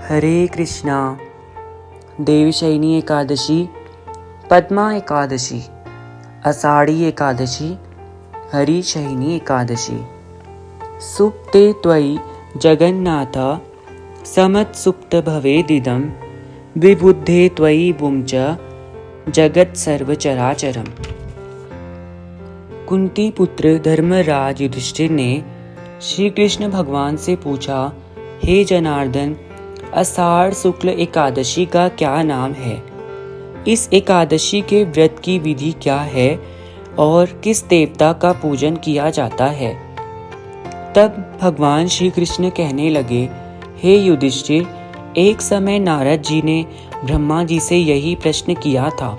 हरे कृष्णा। देवशयनी एकादशी, पद्मा एकादशी, आषाढ़ी एकादशी, हरिशयनी एकादशी। सुप्ते त्वयि जगन्नाथ समत्सुप्त भवेदिदं विबुद्धे त्वयि बुंच जगत् सर्वचराचरम्। कुंती पुत्र धर्मराज युधिष्ठिर ने श्री कृष्ण भगवान से पूछा, हे जनार्दन, आषाढ़ शुक्ल एकादशी का क्या नाम है? इस एकादशी के व्रत की विधि क्या है और किस देवता का पूजन किया जाता है? तब भगवान श्री कृष्ण कहने लगे, हे युधिष्ठिर, एक समय नारद जी ने ब्रह्मा जी से यही प्रश्न किया था।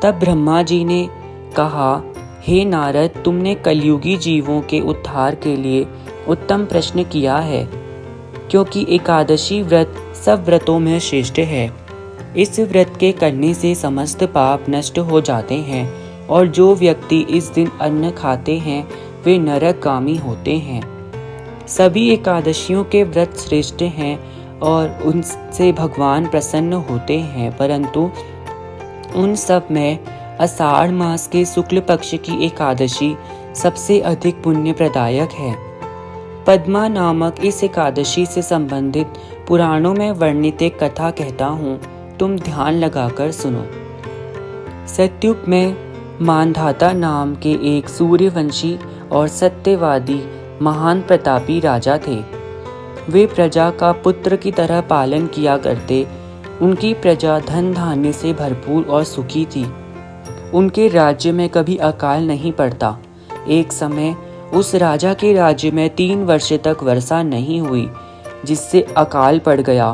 तब ब्रह्मा जी ने कहा, हे नारद, तुमने कलयुगी जीवों के उद्धार के लिए उत्तम प्रश्न किया है, क्योंकि एकादशी व्रत सब व्रतों में श्रेष्ठ है। इस व्रत के करने से समस्त पाप नष्ट हो जाते हैं और जो व्यक्ति इस दिन अन्न खाते हैं वे नरकगामी होते हैं। सभी एकादशियों के व्रत श्रेष्ठ हैं और उनसे भगवान प्रसन्न होते हैं, परंतु उन सब में आषाढ़ मास के शुक्ल पक्ष की एकादशी सबसे अधिक पुण्य प्रदायक है। पद्मा नामक इस एकादशी से संबंधित पुराणों में वर्णित एक कथा कहता हूँ, तुम ध्यान लगाकर सुनो। सतयुग में मानधाता नाम के एक सूर्यवंशी और सत्यवादी महान प्रतापी राजा थे। वे प्रजा का पुत्र की तरह पालन किया करते। उनकी प्रजा धन धान्य से भरपूर और सुखी थी। उनके राज्य में कभी अकाल नहीं पड़ता। एक समय उस राजा के राज्य में 3 वर्ष तक वर्षा नहीं हुई, जिससे अकाल पड़ गया।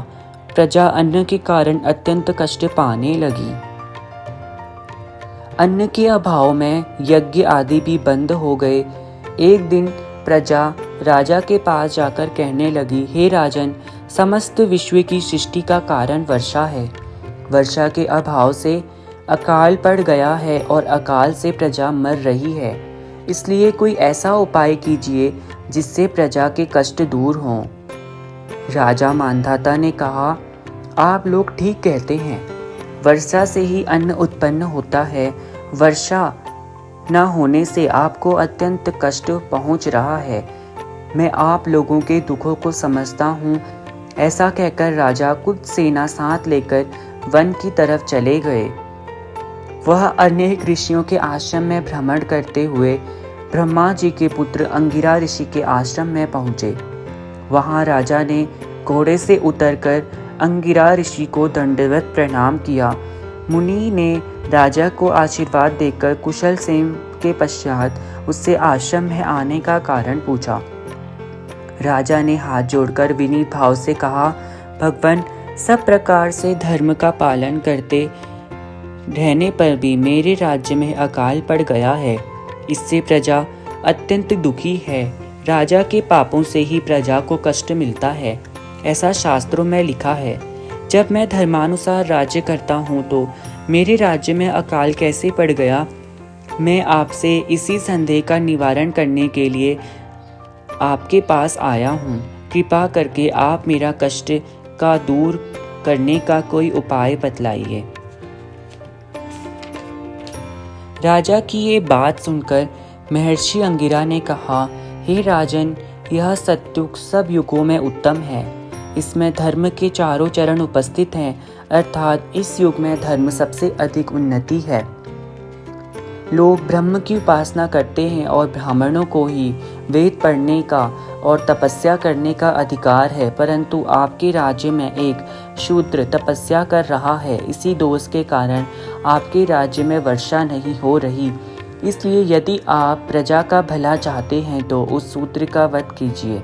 प्रजा अन्न के कारण अत्यंत कष्ट पाने लगी। अन्न के अभाव में यज्ञ आदि भी बंद हो गए। एक दिन प्रजा राजा के पास जाकर कहने लगी, हे राजन, समस्त विश्व की सृष्टि का कारण वर्षा है। वर्षा के अभाव से अकाल पड़ गया है और अकाल से प्रजा मर रही है। इसलिए कोई ऐसा उपाय कीजिए जिससे प्रजा के कष्ट दूर हों। राजा मानधाता ने कहा, आप लोग ठीक कहते हैं। वर्षा से ही अन्न उत्पन्न होता है। वर्षा न होने से आपको अत्यंत कष्ट पहुंच रहा है। मैं आप लोगों के दुखों को समझता हूँ। ऐसा कहकर राजा कुछ सेना साथ लेकर वन की तरफ चले गए। वह अनेक ऋषियों के आश्रम में भ्रमण करते हुए ब्रह्मा जी के पुत्र अंगिरा ऋषि के आश्रम में पहुंचे। वहां राजा ने घोड़े से उतरकर अंगिरा ऋषि को दंडवत प्रणाम किया। मुनि ने राजा को आशीर्वाद देकर कुशल क्षेम के पश्चात उससे आश्रम में आने का कारण पूछा। राजा ने हाथ जोड़कर विनीत भाव से कहा, भगवान, सब प्रकार से धर्म का पालन करते रहने पर भी मेरे राज्य में अकाल पड़ गया है। इससे प्रजा अत्यंत दुखी है। राजा के पापों से ही प्रजा को कष्ट मिलता है, ऐसा शास्त्रों में लिखा है। जब मैं धर्मानुसार राज्य करता हूँ तो मेरे राज्य में अकाल कैसे पड़ गया? मैं आपसे इसी संदेह का निवारण करने के लिए आपके पास आया हूँ। कृपा करके आप मेरा कष्ट का दूर करने का कोई उपाय बतलाइए। राजा की ये बात सुनकर महर्षि अंगिरा ने कहा, हे राजन, यह सत्युग सब युगों में उत्तम है। इसमें धर्म के चारों चरण उपस्थित हैं, अर्थात इस युग में धर्म सबसे अधिक उन्नति है। लोग ब्रह्म की उपासना करते हैं और ब्राह्मणों को ही वेद पढ़ने का और तपस्या करने का अधिकार है, परंतु आपके राज्य में एक शूद्र तपस्या कर रहा है। इसी दोष के कारण आपके राज्य में वर्षा नहीं हो रही। इसलिए यदि आप प्रजा का भला चाहते हैं तो उस शूद्र का वध कीजिए।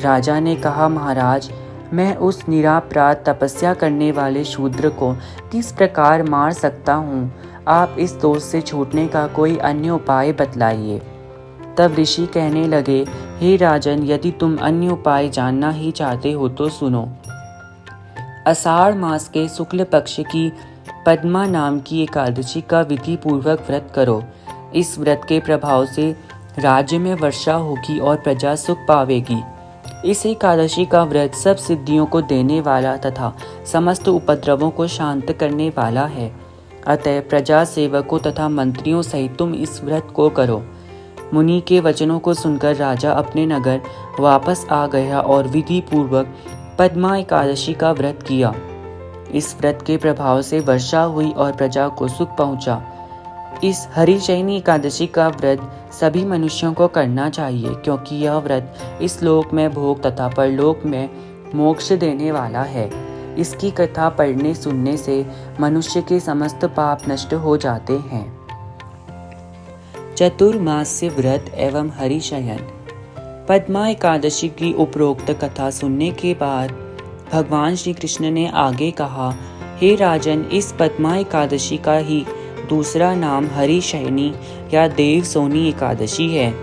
राजा ने कहा, महाराज, मैं उस निरापराध तपस्या करने वाले शूद्र को किस प्रकार मार सकता हूँ? आप इस दोष से छूटने का कोई अन्य उपाय बतलाइए। तब ऋषि कहने लगे, हे राजन, यदि तुम अन्य उपाय जानना ही चाहते हो तो सुनो। आषाढ़ मास के शुक्ल पक्ष की पद्मा नाम की एकादशी का विधि पूर्वक व्रत करो। इस व्रत के प्रभाव से राज्य में वर्षा होगी और प्रजा सुख पावेगी। इस एकादशी का व्रत सब सिद्धियों को देने वाला तथा समस्त उपद्रवों को शांत करने वाला है। अतः प्रजा सेवकों तथा मंत्रियों सहित तुम इस व्रत को करो। मुनि के वचनों को सुनकर राजा अपने नगर वापस आ गया और विधि पूर्वक पद्मा एकादशी का व्रत किया। इस व्रत के प्रभाव से वर्षा हुई और प्रजा को सुख पहुंचा। इस हरिशयनी एकादशी का व्रत सभी मनुष्यों को करना चाहिए, क्योंकि यह व्रत इस लोक में भोग तथा परलोक में मोक्ष देने वाला है। इसकी कथा पढ़ने सुनने से मनुष्य के समस्त पाप नष्ट हो जाते हैं। चतुर्मास्य व्रत एवं हरिशयन। पद्मा एकादशी की उपरोक्त कथा सुनने के बाद भगवान श्री कृष्ण ने आगे कहा, हे राजन, इस पद्मा एकादशी का ही दूसरा नाम हरिशयनी या देवसोनी एकादशी है।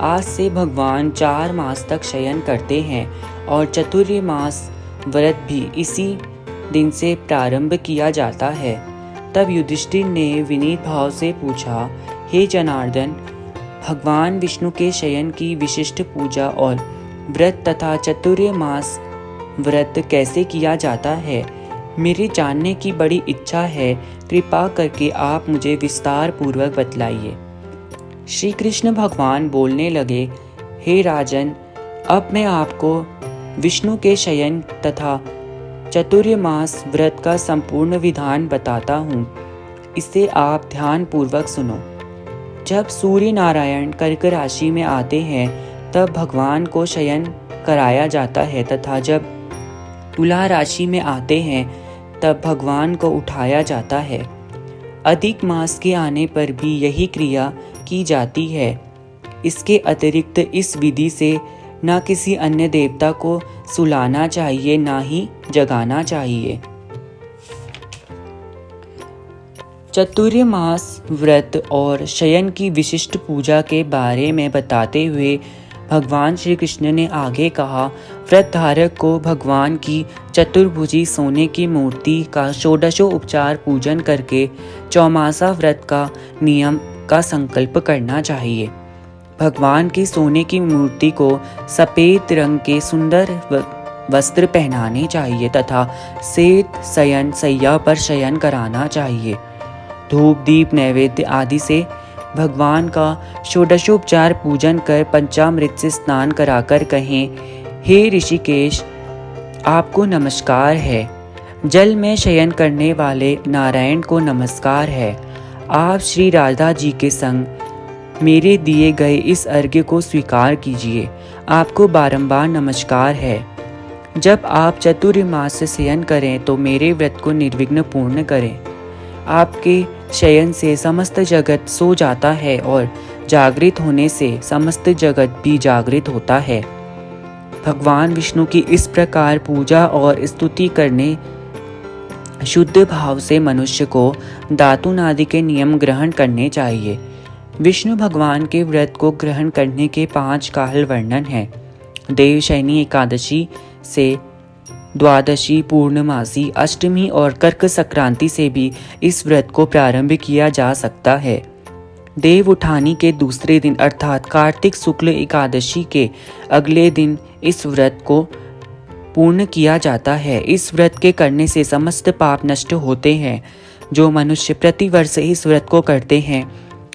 आज से भगवान 4 मास तक शयन करते हैं और चतुर्मास व्रत भी इसी दिन से प्रारंभ किया जाता है। तब युधिष्ठिर ने विनीत भाव से पूछा, हे जनार्दन, भगवान विष्णु के शयन की विशिष्ट पूजा और व्रत तथा चतुर्मास व्रत कैसे किया जाता है? मेरे जानने की बड़ी इच्छा है, कृपा करके आप मुझे विस्तार पूर्वक बतलाइए। श्री कृष्ण भगवान बोलने लगे, हे राजन, अब मैं आपको विष्णु के शयन तथा चतुर्मास व्रत का संपूर्ण विधान बताता हूँ। इसे आप ध्यान पूर्वक सुनो। जब सूर्य नारायण कर्क राशि में आते हैं तब भगवान को शयन कराया जाता है तथा जब तुला राशि में आते हैं तब भगवान को उठाया जाता है। अधिक मास के आने पर भी यही क्रिया की जाती है। इसके अतिरिक्त इस विधि से न किसी अन्य देवता को सुलाना चाहिए, ना ही जगाना चाहिए। चतुर्मास व्रत और शयन की विशिष्ट पूजा के बारे में बताते हुए भगवान श्री कृष्ण ने आगे कहा, व्रत धारक को भगवान की चतुर्भुजी सोने की मूर्ति का षोडशोपचार पूजन करके चौमासा व्रत का नियम का संकल्प करना चाहिए। भगवान की सोने की मूर्ति को सफेद रंग के सुंदर वस्त्र पहनाने चाहिए तथा श्वेत शयन सैया पर शयन कराना चाहिए। धूप दीप नैवेद्य आदि से भगवान का षोडशोपचार पूजन कर पंचामृत से स्नान कराकर कहें, हे ऋषिकेश, आपको नमस्कार है। जल में शयन करने वाले नारायण को नमस्कार है। आप श्री राधा जी के संग मेरे दिए गए इस अर्घ्य को स्वीकार कीजिए। आपको बारंबार नमस्कार है। जब आप चतुर्मास से शयन करें तो मेरे व्रत को निर्विघ्न पूर्ण करें। आपके शयन से समस्त जगत सो जाता है और जागृत होने से समस्त जगत भी जागृत होता है। भगवान विष्णु की इस प्रकार पूजा और स्तुति करने शुद्ध भाव से मनुष्य को दातुन आदि के नियम ग्रहण करने चाहिए। विष्णु भगवान के व्रत को ग्रहण करने के 5 काल वर्णन हैं। देवशयनी एकादशी से द्वादशी, पूर्णमासी, अष्टमी और कर्क संक्रांति से भी इस व्रत को प्रारंभ किया जा सकता है। देव उठानी के दूसरे दिन अर्थात कार्तिक शुक्ल एकादशी के अगले दिन इस व्रत को पूर्ण किया जाता है। इस व्रत के करने से समस्त पाप नष्ट होते हैं। जो मनुष्य प्रतिवर्ष इस व्रत को करते हैं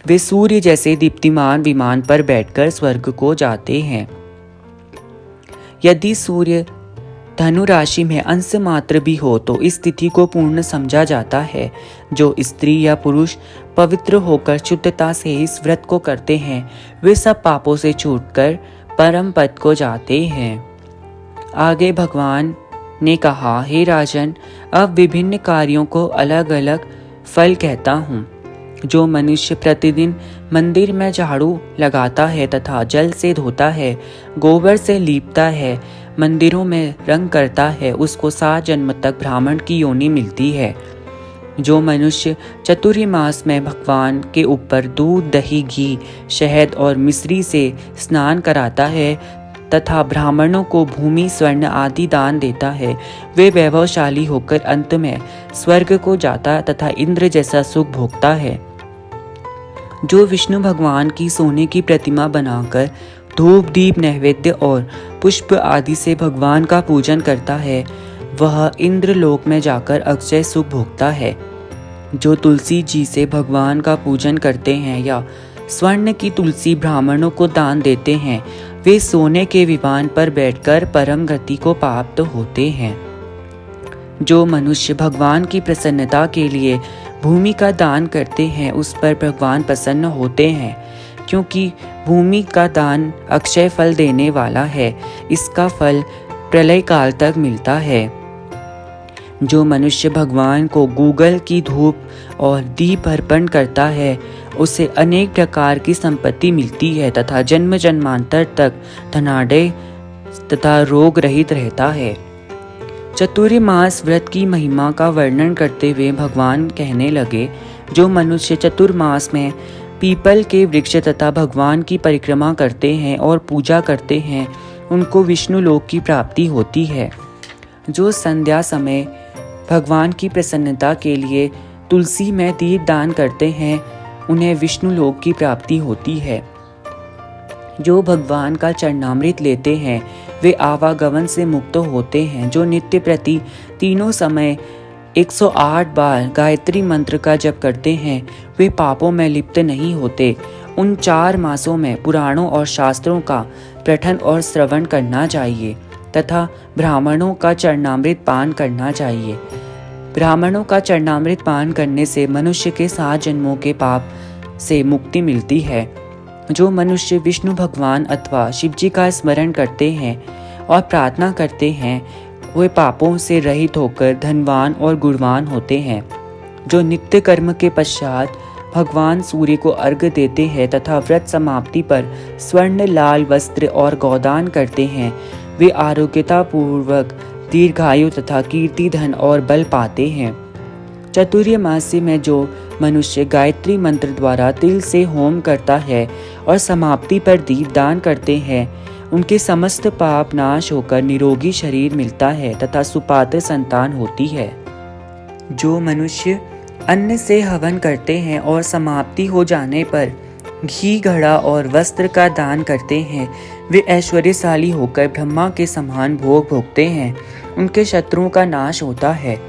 वे सूर्य जैसे दीप्तिमान विमान पर बैठकर स्वर्ग को जाते हैं। यदि सूर्य धनु राशि में अंश मात्र भी हो तो इस तिथि को पूर्ण समझा जाता है। जो स्त्री या पुरुष पवित्र होकर शुद्धता से इस व्रत को करते हैं वे सब पापों से छूटकर परम पद को जाते हैं। आगे भगवान ने कहा, हे राजन, अब विभिन्न कार्यों को अलग अलग फल कहता हूँ। जो मनुष्य प्रतिदिन मंदिर में झाड़ू लगाता है तथा जल से धोता है, गोबर से लीपता है, मंदिरों में रंग करता है, उसको 7 जन्म तक ब्राह्मण की योनि मिलती है। जो मनुष्य चतुर्मास में भगवान के ऊपर दूध, दही, घी, शहद और मिश्री से स्नान कराता है तथा ब्राह्मणों को भूमि, स्वर्ण आदि दान देता है, वे वैभवशाली होकर अंत में स्वर्ग को जाता तथा इंद्र जैसा सुख भोगता है। जो विष्णु भगवान की सोने की प्रतिमा बनाकर धूप दीप नैवेद्य और पुष्प आदि से भगवान का पूजन करता है वह इंद्रलोक में जाकर अक्षय सुख भोगता है। जो तुलसी जी से भगवान का पूजन करते हैं या स्वर्ण की तुलसी ब्राह्मणों को दान देते हैं वे सोने के विमान पर बैठकर परम गति को प्राप्त होते हैं। जो मनुष्य भगवान की प्रसन्नता के लिए भूमि का दान करते हैं उस पर भगवान प्रसन्न होते हैं, क्योंकि भूमि का दान अक्षय फल देने वाला है। इसका फल प्रलय काल तक मिलता है। जो मनुष्य भगवान को गूगल की धूप और दीप अर्पण करता है उसे अनेक प्रकार की संपत्ति मिलती है तथा जन्म जन्मांतर तक धनाढ्य तथा रोग रहित रहता है। चतुर्मास व्रत की महिमा का वर्णन करते हुए भगवान कहने लगे, जो मनुष्य चतुर्मास में पीपल के वृक्ष तथा भगवान की परिक्रमा करते हैं और पूजा करते हैं उनको विष्णु लोक की प्राप्ति होती है। जो संध्या समय भगवान की प्रसन्नता के लिए तुलसी में दीप दान करते हैं उन्हें विष्णु लोक की प्राप्ति होती है। जो भगवान का चरणामृत लेते हैं वे आवागमन से मुक्त होते हैं। जो नित्य प्रति तीनों समय 108 बार गायत्री मंत्र का जप करते हैं वे पापों में लिप्त नहीं होते। उन 4 मासों में पुराणों और शास्त्रों का पठन और श्रवण करना चाहिए तथा ब्राह्मणों का चरणामृत पान करना चाहिए। ब्राह्मणों का चरणामृत पान करने से मनुष्य के 7 जन्मों के पाप से मुक्ति मिलती है। जो मनुष्य विष्णु भगवान अथवा शिव जी का स्मरण करते हैं और प्रार्थना करते हैं वे पापों से रहित होकर धनवान और गुणवान होते हैं। जो नित्य कर्म के पश्चात भगवान सूर्य को अर्घ्य देते हैं तथा व्रत समाप्ति पर स्वर्ण लाल वस्त्र और गोदान करते हैं वे आरोग्यता पूर्वक दीर्घायु तथा कीर्ति धन और बल पाते हैं। चतुर्मासी में जो मनुष्य गायत्री मंत्र द्वारा तिल से होम करता है और समाप्ति पर दीपदान करते हैं उनके समस्त पाप नाश होकर निरोगी शरीर मिलता है तथा सुपात्र संतान होती है। जो मनुष्य अन्न से हवन करते हैं और समाप्ति हो जाने पर घी घड़ा और वस्त्र का दान करते हैं वे ऐश्वर्यशाली होकर ब्रह्मा के समान भोग भोगते हैं। उनके शत्रुओं का नाश होता है।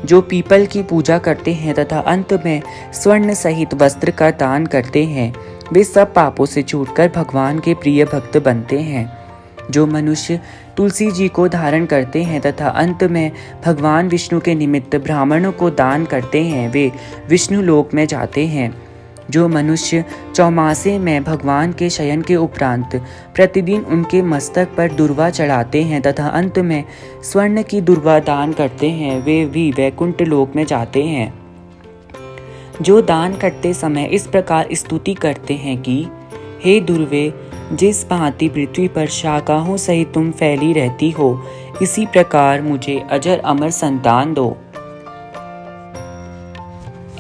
जो पीपल की पूजा करते हैं तथा अंत में स्वर्ण सहित वस्त्र का दान करते हैं वे सब पापों से छूटकर भगवान के प्रिय भक्त बनते हैं। जो मनुष्य तुलसी जी को धारण करते हैं तथा अंत में भगवान विष्णु के निमित्त ब्राह्मणों को दान करते हैं वे विष्णु लोक में जाते हैं। जो मनुष्य चौमासे में भगवान के शयन के उपरांत प्रतिदिन उनके मस्तक पर दुर्वा चढ़ाते हैं तथा अंत में स्वर्ण की दुर्वा दान करते हैं वे भी वैकुंठ लोक में जाते हैं। जो दान करते समय इस प्रकार स्तुति करते हैं कि हे दुर्वे, जिस भांति पृथ्वी पर शाखाओं सहित तुम फैली रहती हो इसी प्रकार मुझे अजर अमर संतान दो।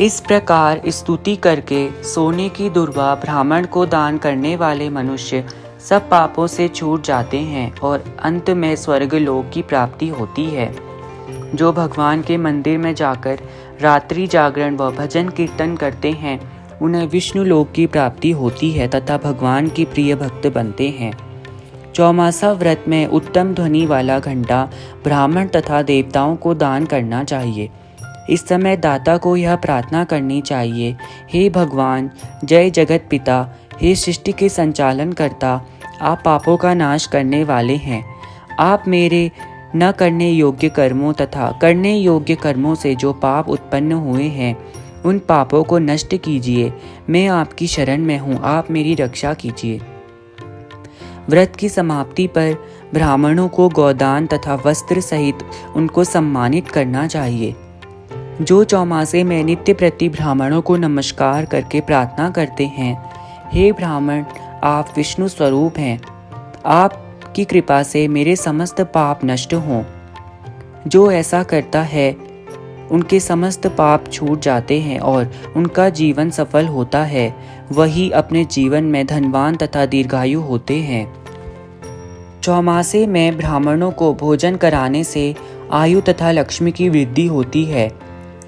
इस प्रकार स्तुति करके सोने की दुर्वा ब्राह्मण को दान करने वाले मनुष्य सब पापों से छूट जाते हैं और अंत में स्वर्ग लोक की प्राप्ति होती है। जो भगवान के मंदिर में जाकर रात्रि जागरण व भजन कीर्तन करते हैं उन्हें विष्णु लोक की प्राप्ति होती है तथा भगवान की प्रिय भक्त बनते हैं। चौमासा व्रत में उत्तम ध्वनि वाला घंटा ब्राह्मण तथा देवताओं को दान करना चाहिए। इस समय दाता को यह प्रार्थना करनी चाहिए, हे भगवान, जय जगत पिता, हे सृष्टि के संचालन करता, आप पापों का नाश करने वाले हैं। आप मेरे न करने योग्य कर्मों तथा करने योग्य कर्मों से जो पाप उत्पन्न हुए हैं उन पापों को नष्ट कीजिए। मैं आपकी शरण में हूँ, आप मेरी रक्षा कीजिए। व्रत की समाप्ति पर ब्राह्मणों को गोदान तथा वस्त्र सहित उनको सम्मानित करना चाहिए। जो चौमासे में नित्य प्रति ब्राह्मणों को नमस्कार करके प्रार्थना करते हैं, हे ब्राह्मण, आप विष्णु स्वरूप हैं, आपकी कृपा से मेरे समस्त पाप नष्ट हों। जो ऐसा करता है उनके समस्त पाप छूट जाते हैं और उनका जीवन सफल होता है। वही अपने जीवन में धनवान तथा दीर्घायु होते हैं। चौमासे में ब्राह्मणों को भोजन कराने से आयु तथा लक्ष्मी की वृद्धि होती है।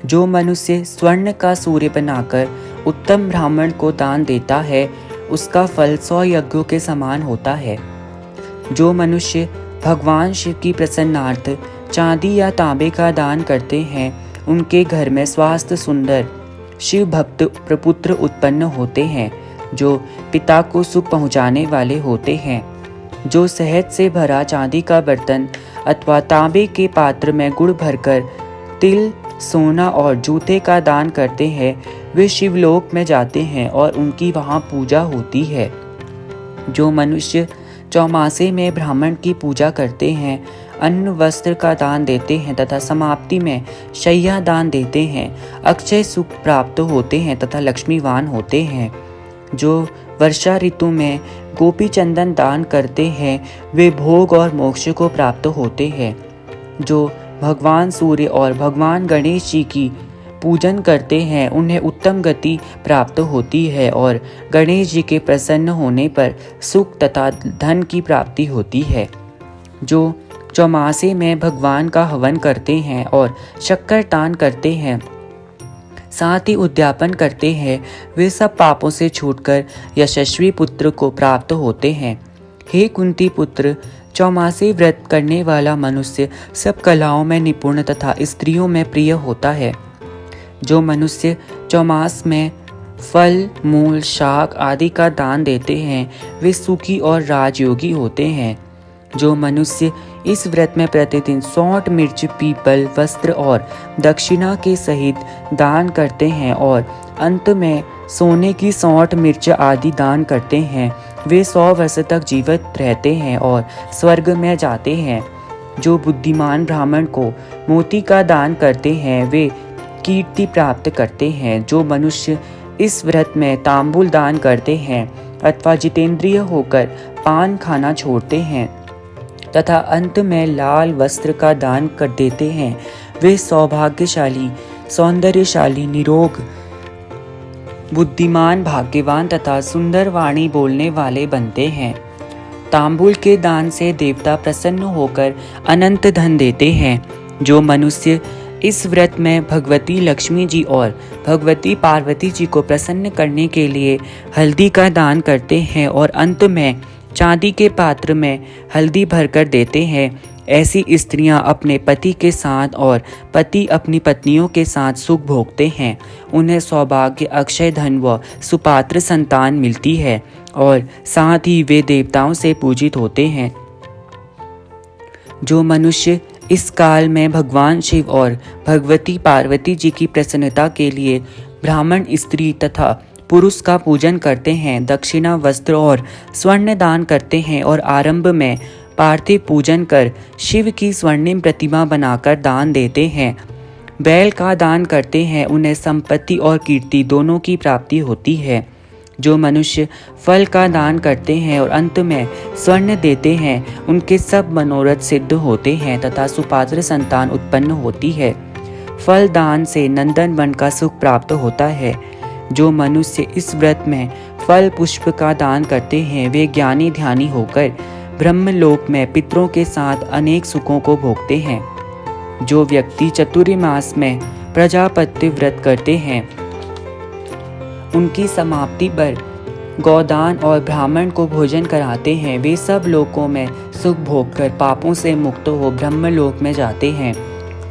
जो मनुष्य स्वर्ण का सूर्य बनाकर उत्तम ब्राह्मण को दान देता है उसका फल 100 यज्ञों के समान होता है। जो मनुष्य भगवान शिव की प्रसन्नार्थ चांदी या तांबे का दान करते हैं, उनके घर में स्वास्थ्य सुंदर शिव भक्त प्रपुत्र उत्पन्न होते हैं, जो पिता को सुख पहुँचाने वाले होते हैं। जो शहद से भरा चांदी का बर्तन अथवा तांबे के पात्र में गुड़ भरकर तिल, सोना और जूते का दान करते हैं, वे शिवलोक में जाते हैं और उनकी वहाँ पूजा होती है। जो मनुष्य चौमासे में ब्राह्मण की पूजा करते हैं, अन्न वस्त्र का दान देते हैं तथा समाप्ति में शय्या दान देते हैं, अक्षय सुख प्राप्त होते हैं तथा लक्ष्मीवान होते हैं। जो वर्षा ऋतु में गोपी चंदन दान करते हैं, वे भोग और मोक्ष को प्राप्त होते हैं। जो भगवान सूर्य और भगवान गणेश जी की पूजन करते हैं, उन्हें उत्तम गति प्राप्त होती है और गणेश जी के प्रसन्न होने पर सुख तथा धन की प्राप्ति होती है। जो चौमासे में भगवान का हवन करते हैं और शक्कर दान करते हैं, साथ ही उद्यापन करते हैं, वे सब पापों से छूटकर यशस्वी पुत्र को प्राप्त होते हैं। हे कुंती पुत्र, चौमासे व्रत करने वाला मनुष्य सब कलाओं में निपुण तथा स्त्रियों में प्रिय होता है। जो मनुष्य चौमास में फल, मूल, शाक आदि का दान देते हैं, वे सुखी और राजयोगी होते हैं। जो मनुष्य इस व्रत में प्रतिदिन सौंठ, मिर्च, पीपल, वस्त्र और दक्षिणा के सहित दान करते हैं और अंत में सोने की सौंठ, मिर्च आदि दान करते हैं, वे 100 वर्ष तक जीवित रहते हैं और स्वर्ग में जाते हैं। जो बुद्धिमान ब्राह्मण को मोती का दान करते हैं, वे कीर्ति प्राप्त करते हैं। जो मनुष्य इस व्रत में तांबूल दान करते हैं अथवा जितेंद्रिय होकर पान खाना छोड़ते हैं तथा अंत में लाल वस्त्र का दान कर देते हैं, वे सौभाग्यशाली, सौंदर्यशाली, निरोग, बुद्धिमान, भाग्यवान तथा सुंदर वाणी बोलने वाले बनते हैं। तांबूल के दान से देवता प्रसन्न होकर अनंत धन देते हैं। जो मनुष्य इस व्रत में भगवती लक्ष्मी जी और भगवती पार्वती जी को प्रसन्न करने के लिए हल्दी का दान करते हैं और अंत में चांदी के पात्र में हल्दी भरकर देते हैं, ऐसी स्त्रियां अपने पति के साथ और पति अपनी पत्नियों के साथ सुख भोगते हैं। उन्हें सौभाग्य, अक्षय धन व सुपात्र संतान मिलती है और साथ ही वे देवताओं से पूजित होते हैं। जो मनुष्य इस काल में भगवान शिव और भगवती पार्वती जी की प्रसन्नता के लिए ब्राह्मण, स्त्री तथा पुरुष का पूजन करते हैं, दक्षिणा, वस्त्र और स्वर्ण दान करते हैं और आरंभ में पार्थिव पूजन कर शिव की स्वर्णिम प्रतिमा बनाकर दान देते हैं, बैल का दान करते हैं, उन्हें संपत्ति और कीर्ति दोनों की प्राप्ति होती है। जो मनुष्य फल का दान करते हैं और अंत में स्वर्ण देते हैं, उनके सब मनोरथ सिद्ध होते हैं तथा सुपात्र संतान उत्पन्न होती है। फल दान से नंदन वन का सुख प्राप्त होता है। जो मनुष्य इस व्रत में फल पुष्प का दान करते हैं, वे ज्ञानी ध्यानी होकर ब्रह्मलोक में पितरों के साथ अनेक सुखों को भोगते हैं। जो व्यक्ति चतुर्मास में प्रजापत्य व्रत करते हैं, उनकी समाप्ति पर गौदान और ब्राह्मण को भोजन कराते हैं, वे सब लोकों में सुख भोगकर पापों से मुक्त हो ब्रह्मलोक में जाते हैं।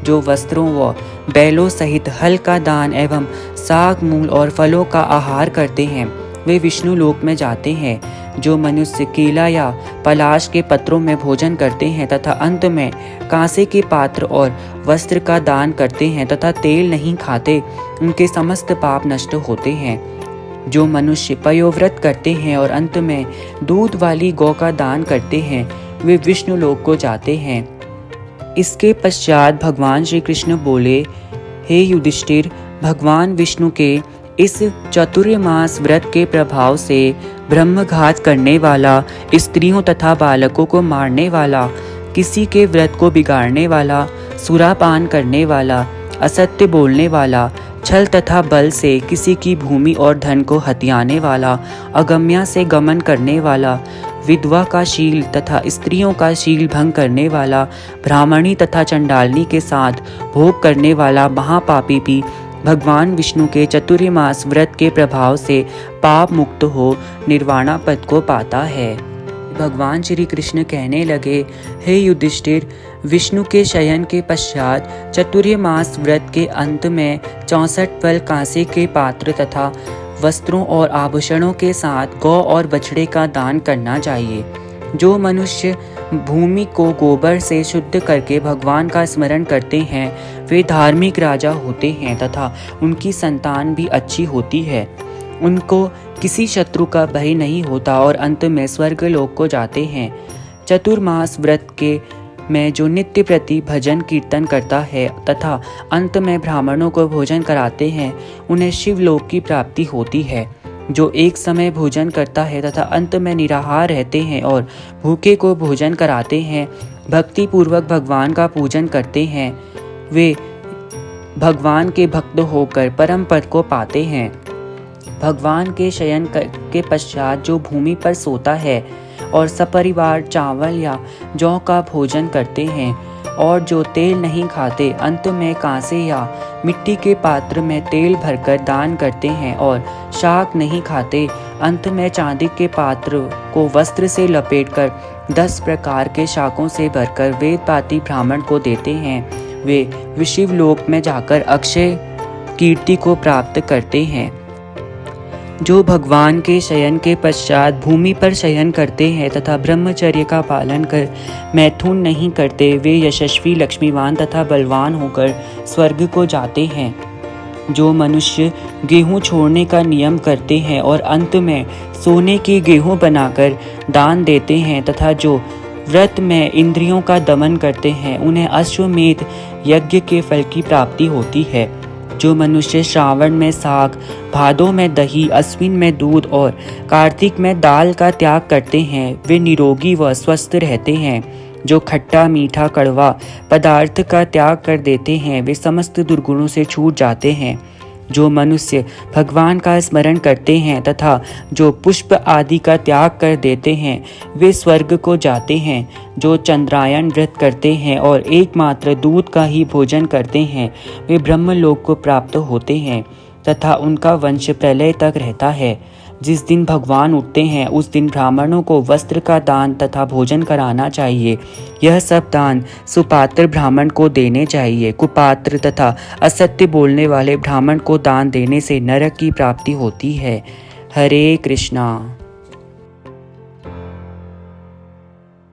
जो वस्त्रों व बैलों सहित हल का दान एवं साग, मूल और फलों का आहार करते हैं, वे विष्णु लोक में जाते हैं। जो मनुष्य केला या पलाश के पत्रों में भोजन करते हैं तथा अंत में कांसे के पात्र और वस्त्र का दान करते हैं तथा तेल नहीं खाते, उनके समस्त पाप नष्ट होते हैं। जो मनुष्य पयोव्रत करते हैं और अंत में दूध वाली गौ का दान करते हैं, वे विष्णु लोक को जाते हैं। इसके पश्चात भगवान श्री कृष्ण बोले, हे युधिष्ठिर, भगवान विष्णु के इस चतुर्मास व्रत के प्रभाव से ब्रह्मघात करने वाला, स्त्रियों तथा बालकों को मारने वाला, किसी के व्रत को बिगाड़ने वाला, सुरापान करने वाला, असत्य बोलने वाला, छल तथा बल से किसी की भूमि और धन को हथियाने वाला, अगम्या से गमन करने वाला, विधवा का शील तथा स्त्रियों का शील भंग करने वाला, ब्राह्मणी तथा चंडालनी के साथ भोग करने वाला महापापी भी भगवान विष्णु के चतुर्मास व्रत के प्रभाव से पाप मुक्त हो निर्वाणा पद को पाता है। भगवान श्री कृष्ण कहने लगे, हे युधिष्ठिर, विष्णु के शयन के पश्चात चतुर्मास व्रत के अंत में 64 फल कांसे के पात्र तथा वस्त्रों और आभूषणों के साथ गौ और बछड़े का दान करना चाहिए। जो मनुष्य भूमि को गोबर से शुद्ध करके भगवान का स्मरण करते हैं वे धार्मिक राजा होते हैं तथा उनकी संतान भी अच्छी होती है। उनको किसी शत्रु का भय नहीं होता और अंत में स्वर्ग लोक को जाते हैं। चतुर्मास व्रत के में जो नित्य प्रति भजन कीर्तन करता है तथा अंत में ब्राह्मणों को भोजन कराते हैं उन्हें शिवलोक की प्राप्ति होती है। जो एक समय भोजन करता है तथा अंत में निराहार रहते हैं और भूखे को भोजन कराते हैं, भक्ति पूर्वक भगवान का पूजन करते हैं, वे भगवान के भक्त होकर परम पद को पाते हैं। भगवान के शयन के पश्चात जो भूमि पर सोता है और सपरिवार चावल या जौ का भोजन करते हैं और जो तेल नहीं खाते, अंत में कांसे या मिट्टी के पात्र में तेल भरकर दान करते हैं और शाक नहीं खाते, अंत में चांदी के पात्र को वस्त्र से लपेटकर 10 प्रकार के शाकों से भरकर वेद पाती ब्राह्मण को देते हैं, वे विशिवलोक में जाकर अक्षय कीर्ति को प्राप्त करते हैं। जो भगवान के शयन के पश्चात भूमि पर शयन करते हैं तथा ब्रह्मचर्य का पालन कर मैथुन नहीं करते, वे यशस्वी, लक्ष्मीवान तथा बलवान होकर स्वर्ग को जाते हैं। जो मनुष्य गेहूं छोड़ने का नियम करते हैं और अंत में सोने की गेहूं बनाकर दान देते हैं तथा जो व्रत में इंद्रियों का दमन करते हैं उन्हें अश्वमेध यज्ञ के फल की प्राप्ति होती है। जो मनुष्य श्रावण में साग, भादों में दही, अश्विन में दूध और कार्तिक में दाल का त्याग करते हैं वे निरोगी व स्वस्थ रहते हैं। जो खट्टा, मीठा, कड़वा पदार्थ का त्याग कर देते हैं वे समस्त दुर्गुणों से छूट जाते हैं। जो मनुष्य भगवान का स्मरण करते हैं तथा जो पुष्प आदि का त्याग कर देते हैं वे स्वर्ग को जाते हैं। जो चंद्रायन व्रत करते हैं और एकमात्र दूध का ही भोजन करते हैं वे ब्रह्मलोक को प्राप्त होते हैं तथा उनका वंश प्रलय तक रहता है। जिस दिन भगवान उठते हैं उस दिन ब्राह्मणों को वस्त्र का दान तथा भोजन कराना चाहिए। यह सब दान सुपात्र ब्राह्मण को देने चाहिए। कुपात्र तथा असत्य बोलने वाले ब्राह्मण को दान देने से नरक की प्राप्ति होती है। हरे कृष्णा।